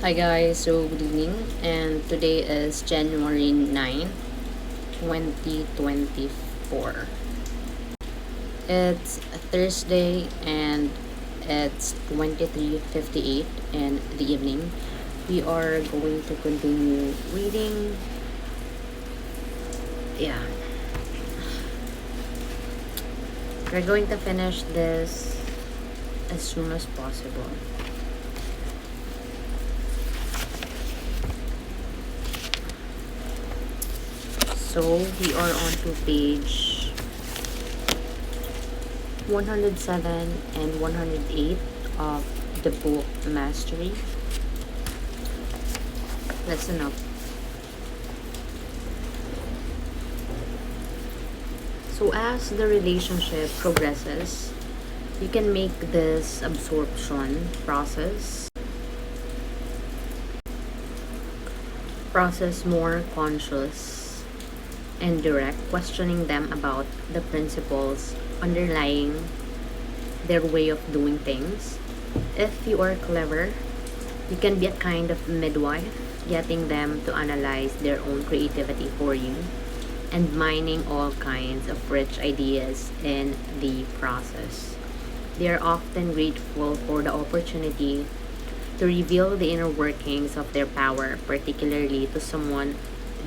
Hi guys, so good evening, and today is January 9, 2024. It's Thursday and it's 23:58 in the evening. We are going to continue reading. Yeah, we're going to finish this as soon as possible. So we are on to page 107 and 108 of the book Mastery. Listen up. So, as the relationship progresses, you can make this absorption process more conscious and direct, questioning them about the principles underlying their way of doing things. If you are clever, you can be a kind of midwife, getting them to analyze their own creativity for you and mining all kinds of rich ideas in the process. They are often grateful for the opportunity to reveal the inner workings of their power, particularly to someone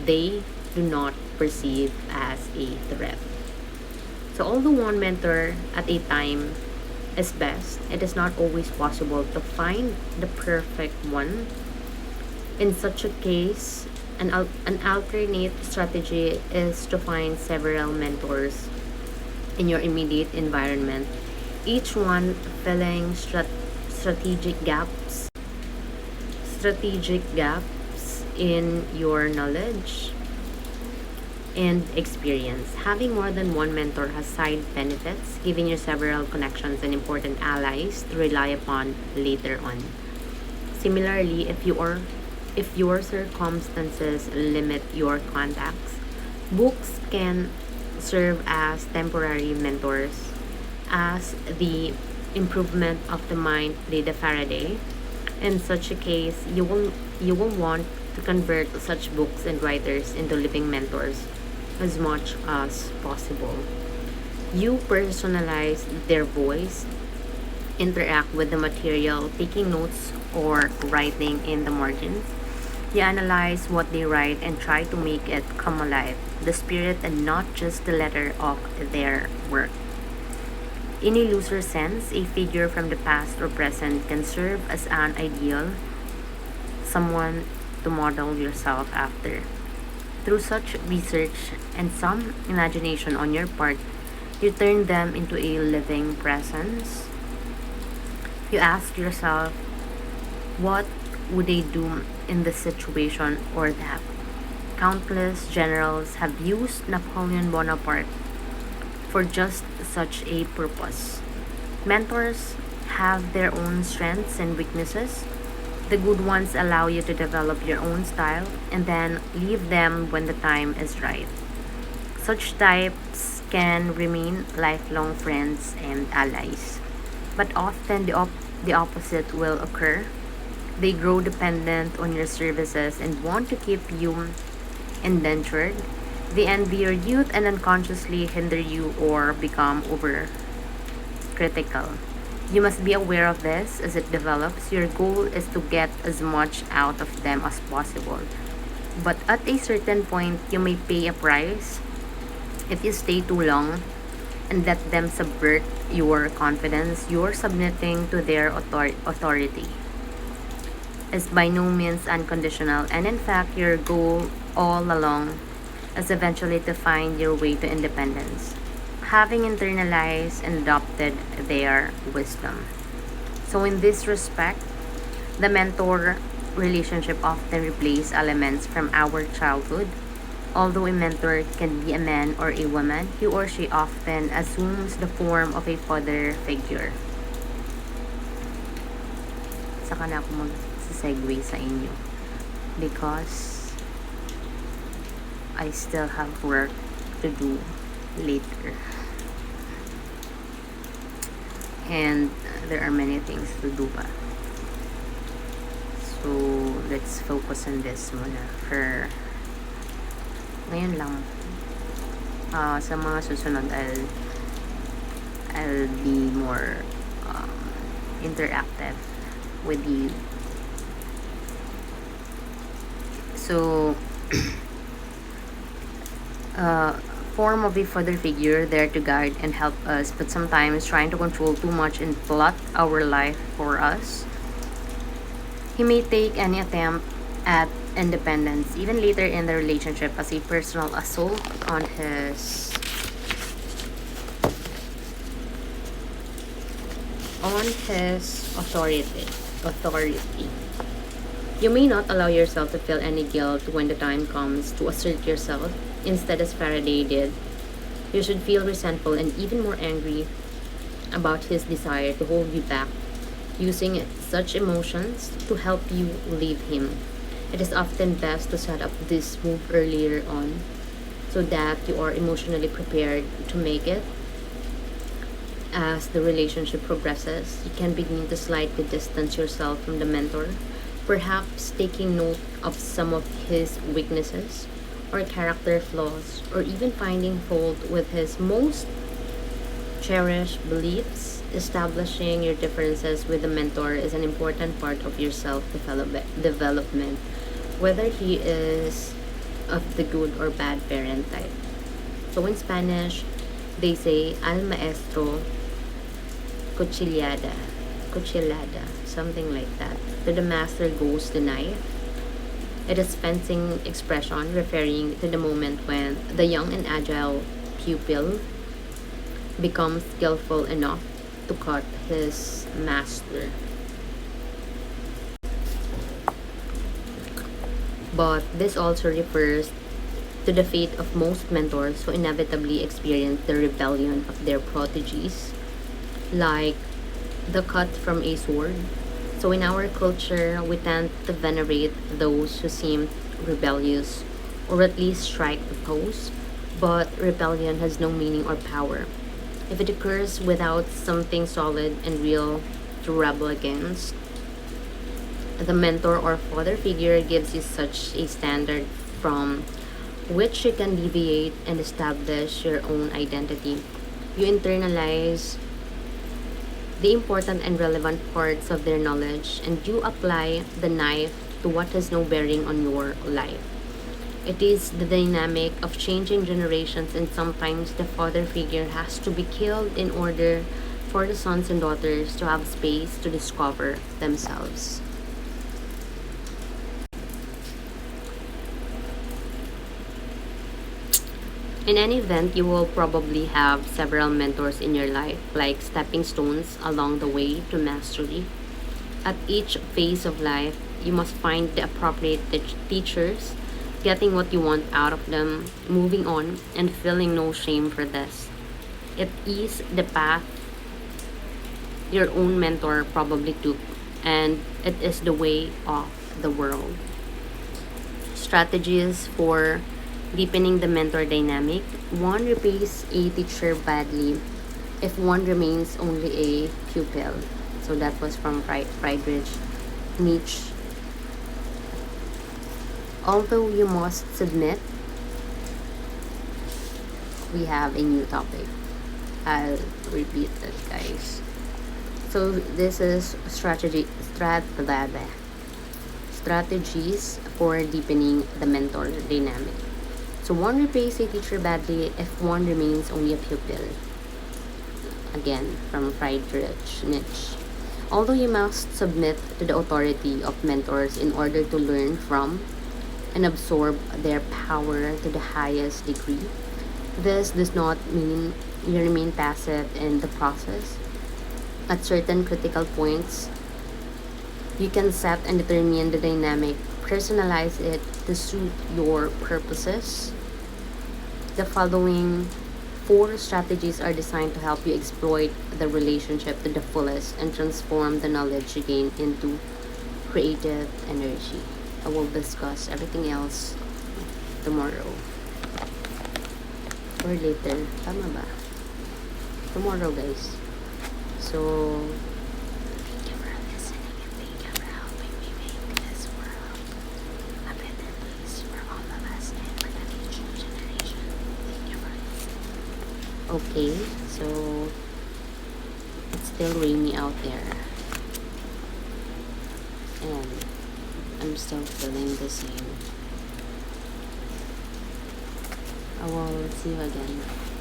they do not perceive as a threat. So, although one mentor at a time is best, it is not always possible to find the perfect one. In such a case, an alternate strategy is to find several mentors in your immediate environment, each one filling strategic gaps in your knowledge and experience. Having more than one mentor has side benefits, giving you several connections and important allies to rely upon later on. Similarly, if your circumstances limit your contacts, books can serve as temporary mentors. As the improvement of the mind did Faraday. In such a case, you will want to convert such books and writers into living mentors as much as possible. You personalize their voice, interact with the material, taking notes or writing in the margins. You analyze what they write and try to make it come alive, the spirit and not just the letter of their work. In a looser sense, a figure from the past or present can serve as an ideal, someone to model yourself after. Through such research and some imagination on your part, you turn them into a living presence. You ask yourself, what would they do in this situation or that? Countless generals have used Napoleon Bonaparte for just such a purpose. Mentors have their own strengths and weaknesses. The good ones allow you to develop your own style and then leave them when the time is right. Such types can remain lifelong friends and allies. But often the opposite will occur. They grow dependent on your services and want to keep you indentured. They envy your youth and unconsciously hinder you or become over critical. You must be aware of this as it develops. Your goal is to get as much out of them as possible. But at a certain point, you may pay a price if you stay too long and let them subvert your confidence. You're submitting to their authority. Is by no means unconditional, and in fact, your goal all along is eventually to find your way to independence, having internalized and adopted their wisdom. So, in this respect, the mentor relationship often replaces elements from our childhood. Although a mentor can be a man or a woman, he or she often assumes the form of a father figure. Saka na ako mag-segue sa inyo. Because I still have work to do later. And there are many things to do pa. So, let's focus on this muna for ngayon lang. Sa mga susunod, I'll be more interactive with you. So, form of a father figure there to guide and help us, but sometimes trying to control too much and plot our life for us. He may take any attempt at independence, even later in the relationship, as a personal assault on his authority. You may not allow yourself to feel any guilt when the time comes to assert yourself. Instead, as Faraday did, you should feel resentful and even more angry about his desire to hold you back, using such emotions to help you leave him. It is often best to set up this move earlier on so that you are emotionally prepared to make it. As the relationship progresses, you can begin to slightly distance yourself from the mentor, perhaps taking note of some of his weaknesses or character flaws, or even finding fault with his most cherished beliefs. Establishing your differences with the mentor is an important part of your self development, whether he is of the good or bad parent type. So in Spanish, they say al maestro cuchillada, something like that. To the master goes the knife. It is fencing expression referring to the moment when the young and agile pupil becomes skillful enough to cut his master. But this also refers to the fate of most mentors who inevitably experience the rebellion of their proteges, like the cut from a sword. So in our culture, we tend to venerate those who seem rebellious or at least strike the pose, but rebellion has no meaning or power. If it occurs without something solid and real to rebel against, the mentor or father figure gives you such a standard from which you can deviate and establish your own identity. You internalize the important and relevant parts of their knowledge, and you apply the knife to what has no bearing on your life. It is the dynamic of changing generations, and sometimes the father figure has to be killed in order for the sons and daughters to have space to discover themselves. In any event, you will probably have several mentors in your life, like stepping stones along the way to mastery. At each phase of life, you must find the appropriate teachers, getting what you want out of them, moving on, and feeling no shame for this. It is the path your own mentor probably took, and it is the way of the world. Strategies for deepening the mentor dynamic. One replaces a teacher badly if one remains only a pupil. So that was from Friedrich Nietzsche. Although you must submit, we have a new topic. I'll repeat it, guys. So this is strategies for deepening the mentor dynamic. So one replaces a teacher badly if one remains only a pupil. Again, from Friedrich Nietzsche. Although you must submit to the authority of mentors in order to learn from and absorb their power to the highest degree, this does not mean you remain passive in the process. At certain critical points, you can set and determine the dynamic, personalize it to suit your purposes. The following 4 strategies are designed to help you exploit the relationship to the fullest and transform the knowledge you gain into creative energy. I will discuss everything else tomorrow. Or later. Tama ba? Tomorrow, guys. So, thank you for listening and thank you for helping me make this world Okay, so it's still rainy out there, and I'm still feeling the same. I will see you again.